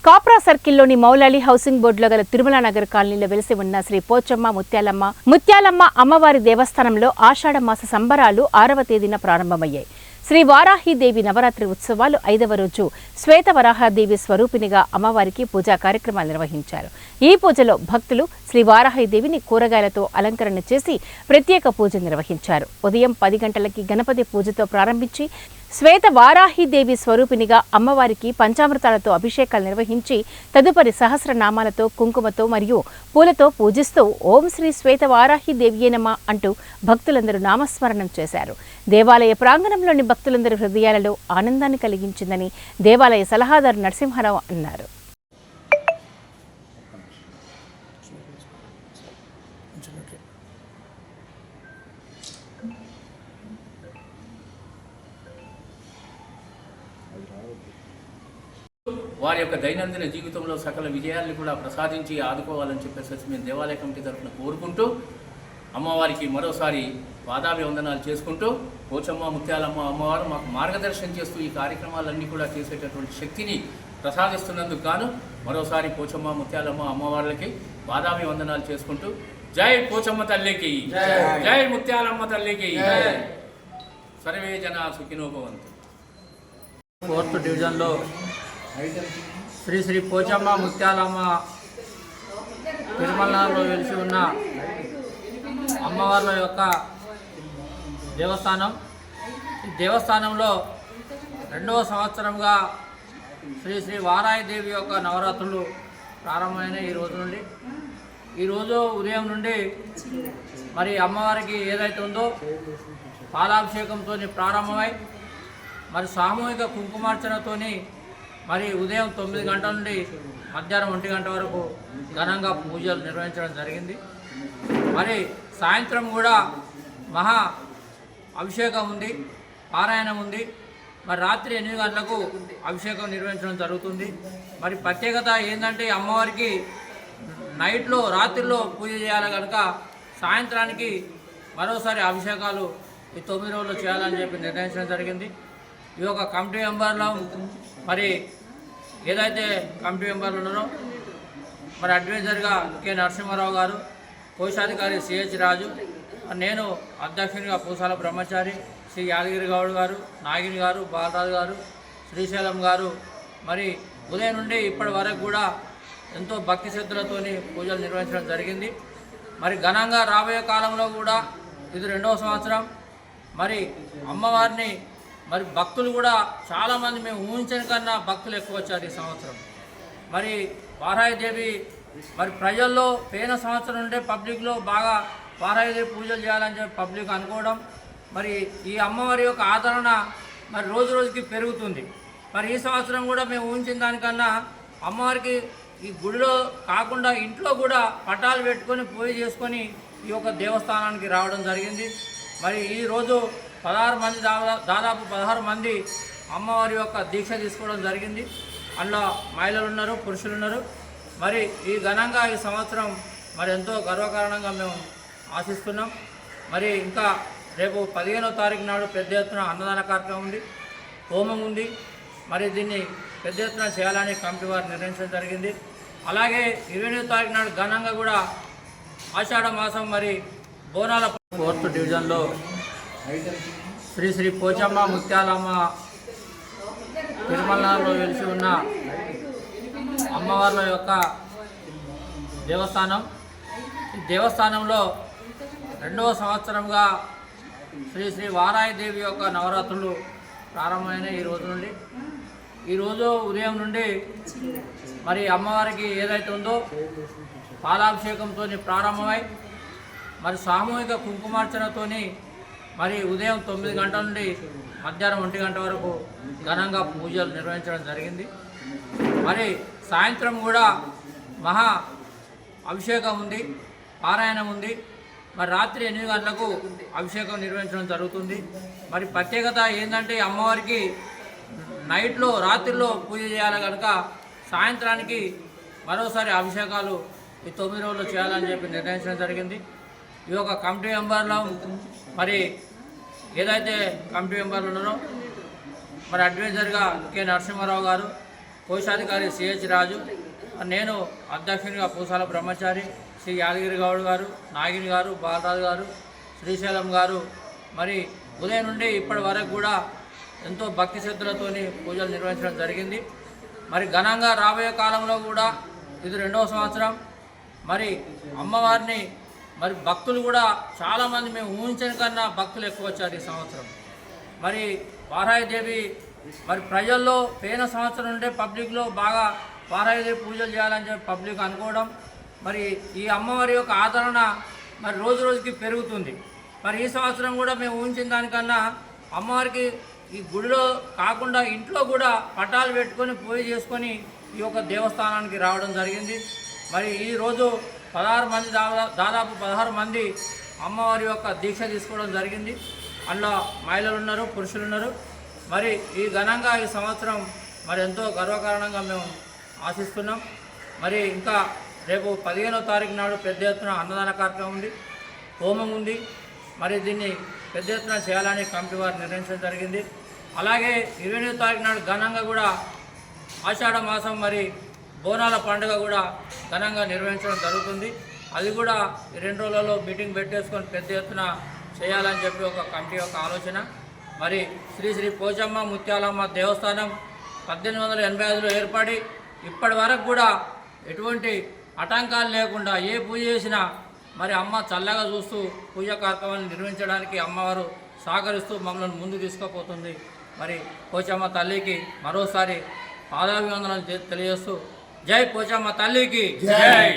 Kapra సర్కిల్లోని Moula Ali housing బోర్డులో గల తిరుమల నగర్ కాలనీలో వెలిసి ఉన్న శ్రీ పోచమ్మ ముత్యాలమ్మ అమ్మవారి దేవస్థానంలో ఆషాఢ మాస సంబరాలు 6వ తేదీన ప్రారంభమయ్యాయి. శ్రీ వారాహిదేవి నవరాత్రి ఉత్సవాలు 5వ రోజు శ్వేత వరాహదేవి స్వరూపినిగా అమ్మవారికి పూజా కార్యక్రమాలు నిర్వహించారు. ఈ పూజలో భక్తులు శ్రీ వారాహిదేవిని కూరగాయలతో అలంకరణ చేసి ప్రత్యేక పూజ నిర్వహించారు. ఉదయం 10 గంటలకి గణపతి పూజతో ప్రారంభించి శ్వేత వారాహిదేవి స్వరూపినిగా అమ్మవారికి పంచామృతాలతో అభిషేకాలు నిర్వహించి తదుపరి సహస్రనామాలతో కుంకుమతో మరియు పూలతో పూజిస్తూ ఓం శ్రీ శ్వేత వారాహిదేవియే నమః అంటూ భక్తులందరూ నామస్మరణం చేశారు. దేవాలయ ప్రాంగణంలోని భక్తులందరి హృదయాలలో ఆనందాన్ని కలిగించిందని దేవాలయ సలహాదారు నరసింహారావు అన్నారు. వారి యొక్క దైనందిన జీవితంలో సకల విజయాలను కూడా ప్రసాదించి ఆదుకోవాలని చెప్పేసి మేము దేవాలయ కమిటీ తరఫున కోరుకుంటూ అమ్మవారికి మరోసారి పాదాభివందనాలు చేసుకుంటూ పోచమ్మ ముత్యాలమ్మ అమ్మవారు మాకు మార్గదర్శనం చేస్తూ ఈ కార్యక్రమాలన్నీ కూడా చేసేటటువంటి శక్తిని ప్రసాదిస్తున్నందుకు గాను మరోసారి పోచమ్మ ముత్యాలమ్మ అమ్మవార్లకి పాదాభివందనాలు చేసుకుంటూ జై పోచమ్మ తల్లికి, జై ముత్యాలమ్మ తల్లికి, సర్వే జన సుఖినో భవంతు. 4th డివిజన్లో శ్రీ శ్రీ పోచమ్మ ముత్యాలమ్మ తిరుమలలో వెలిసి ఉన్న అమ్మవార్ల యొక్క దేవస్థానం. ఈ దేవస్థానంలో 2వ సంవత్సరంగా శ్రీ శ్రీ వారాహిదేవి యొక్క నవరాత్రులు ప్రారంభమైన ఈ రోజు నుండి ఈరోజు ఉదయం నుండి మరి అమ్మవారికి ఏదైతే ఉందో పాలాభిషేకంతో ప్రారంభమై మరి సామూహిక కుంకుమార్చనతోని మరి ఉదయం 9 గంటల నుండి మధ్యాహ్నం 1 గంట వరకు ఘనంగా పూజలు నిర్వహించడం జరిగింది. మరి సాయంత్రం కూడా మహా అభిషేకం ఉంది, పారాయణం ఉంది. మరి రాత్రి 8 గంటలకు అభిషేకం నిర్వహించడం జరుగుతుంది. మరి ప్రత్యేకత ఏంటంటే అమ్మవారికి నైట్లో రాత్రిలో పూజ చేయాలి కనుక సాయంత్రానికి మరోసారి అభిషేకాలు ఈ 9 రోజుల్లో చేయాలని చెప్పి నిర్ణయించడం జరిగింది. ఈ యొక్క కమిటీ మెంబర్లో మరి ఏదైతే కమిటీ మెంబర్లు ఉన్నారో మరి అడ్వైజర్గా కె నరసింహారావు గారు, కోశాధికారి సిహెచ్ రాజు, నేను అధ్యక్షునిగా పూసాల బ్రహ్మచారి, శ్రీ యాదగిరి గౌడ్ గారు, నాగిని గారు, బాలరాజు గారు, శ్రీశైలం గారు మరి ఉదయం నుండి ఇప్పటి వరకు కూడా ఎంతో భక్తి శ్రద్ధలతో పూజలు నిర్వహించడం జరిగింది. మరి ఘనంగా రాబోయే కాలంలో కూడా ఇది 2వ సంవత్సరం. మరి అమ్మవారిని మరి భక్తులు కూడా చాలామంది మేము ఊహించని కన్నా భక్తులు ఎక్కువ వచ్చారు ఈ సంవత్సరం. మరి వారాహిదేవి మరి ప్రజల్లో పోయిన సంవత్సరం నుండే పబ్లిక్లో బాగా వారాహిదేవి పూజలు చేయాలని చెప్పి పబ్లిక్ అనుకోవడం, మరి ఈ అమ్మవారి యొక్క ఆదరణ మరి రోజు రోజుకి పెరుగుతుంది. మరి ఈ సంవత్సరం కూడా మేము ఊహించిన దానికన్నా అమ్మవారికి ఈ గుడిలో కాకుండా ఇంట్లో కూడా పటాలు పెట్టుకొని పూజ చేసుకొని ఈ యొక్క దేవస్థానానికి రావడం జరిగింది. మరి ఈరోజు 16 మంది దాదాపు 16 మంది అమ్మవారి యొక్క దీక్ష తీసుకోవడం జరిగింది. అందులో మహిళలు ఉన్నారు, పురుషులు ఉన్నారు. మరి ఈ ఘనంగా ఈ సంవత్సరం మరి ఎంతో గర్వకారణంగా మేము ఆశిస్తున్నాం. మరి ఇంకా రేపు 15వ తారీఖు నాడు పెద్ద ఎత్తున అన్నదాన కార్యక్రమం ఉంది, హోమం ఉంది. మరి దీన్ని పెద్ద ఎత్తున చేయాలని కమిటీ వారు నిర్ణయించడం జరిగింది. అలాగే 20వ తారీఖు నాడు ఘనంగా కూడా ఆషాఢ మాసం మరి బోనాల 4th డివిజన్లో శ్రీ శ్రీ పోచమ్మ ముత్యాలమ్మ తిరుమలలో వెలిసి ఉన్న అమ్మవార్ల యొక్క దేవస్థానం. ఈ దేవస్థానంలో 2వ సంవత్సరంగా శ్రీ శ్రీ వారాహిదేవి యొక్క నవరాత్రులు ప్రారంభమైన ఈ రోజు నుండి ఈరోజు ఉదయం నుండి మరి అమ్మవారికి ఏదైతే ఉందో పాలాభిషేకంతో ప్రారంభమై మరి సామూహిక కుంకుమార్చనతోని మరి ఉదయం 9 గంటల నుండి మధ్యాహ్నం 1 గంట వరకు ఘనంగా పూజలు నిర్వహించడం జరిగింది. మరి సాయంత్రం కూడా మహా అభిషేకం ఉంది, పారాయణం ఉంది. మరి రాత్రి 8 గంటలకు అభిషేకం నిర్వహించడం జరుగుతుంది. మరి ప్రత్యేకత ఏంటంటే అమ్మవారికి నైట్లో రాత్రిలో పూజ చేయాలి కనుక సాయంత్రానికి మరోసారి అభిషేకాలు ఈ 9 రోజుల్లో చేయాలని చెప్పి నిర్ణయించడం జరిగింది. ఈ యొక్క కమిటీ మెంబర్లో మరి ఏదైతే కమిటీ మెంబర్లు ఉన్నారో మరి అడ్వైజర్గా కె నరసింహారావు గారు, కోశాధికారి సిహెచ్ రాజు, నేను అధ్యక్షునిగా పూసాల బ్రహ్మచారి, శ్రీ యాదగిరి గౌడ్ గారు, నాగిని గారు, బాలరాజు గారు, శ్రీశైలం గారు మరి ఉదయం నుండి ఇప్పటి వరకు కూడా ఎంతో భక్తి శ్రద్ధలతో పూజలు నిర్వహించడం జరిగింది. మరి ఘనంగా రాబోయే కాలంలో కూడా ఇది 2వ సంవత్సరం. మరి అమ్మవారిని మరి భక్తులు కూడా చాలామంది మేము ఊహించిన కన్నా భక్తులు ఎక్కువ వచ్చారు ఈ సంవత్సరం. మరి వారాహిదేవి మరి ప్రజల్లో పోయిన సంవత్సరం నుండే పబ్లిక్లో బాగా వారాహిదేవి పూజలు చేయాలని చెప్పి పబ్లిక్ అనుకోవడం, మరి ఈ అమ్మవారి యొక్క ఆదరణ మరి రోజు రోజుకి పెరుగుతుంది. మరి ఈ సంవత్సరం కూడా మేము ఊహించిన దానికన్నా అమ్మవారికి ఈ గుడిలో కాకుండా ఇంట్లో కూడా పటాలు పెట్టుకొని పూజ చేసుకొని ఈ యొక్క దేవస్థానానికి రావడం జరిగింది. మరి ఈరోజు 16 మంది దాదాపు 16 మంది అమ్మవారి యొక్క దీక్ష తీసుకోవడం జరిగింది. అందులో మహిళలు ఉన్నారు, పురుషులు ఉన్నారు. మరి ఈ ఘనంగా ఈ సంవత్సరం మరి ఎంతో గర్వకారణంగా మేము ఆశిస్తున్నాం. మరి ఇంకా రేపు 15వ తారీఖు నాడు పెద్ద ఎత్తున అన్నదాన కార్యక్రమం ఉంది, హోమం ఉంది. మరి దీన్ని పెద్ద ఎత్తున చేయాలని కమిటీ వారు నిర్ణయించడం జరిగింది. అలాగే 20వ తారీఖు నాడు ఘనంగా కూడా ఆషాఢ మాసం మరి బోనాల పండుగ కూడా ఘనంగా నిర్వహించడం జరుగుతుంది. అది కూడా ఈ 2 రోజులలో మీటింగ్ పెట్టేసుకొని పెద్ద ఎత్తున చేయాలని చెప్పి ఒక కమిటీ యొక్క ఆలోచన. మరి శ్రీ శ్రీ పోచమ్మ ముత్యాలమ్మ దేవస్థానం 1885లో ఏర్పడి ఇప్పటి వరకు కూడా ఎటువంటి ఆటంకాలు లేకుండా ఏ పూజ చేసినా మరి అమ్మ చల్లగా చూస్తూ పూజా కార్యక్రమాన్ని నిర్వహించడానికి అమ్మవారు సహకరిస్తూ మమ్మల్ని ముందు తీసుకుపోతుంది. మరి పోచమ్మ తల్లికి మరోసారి పాదాభివందనాలు తెలియజేస్తూ జై పోచమ్మ తల్లికి జై.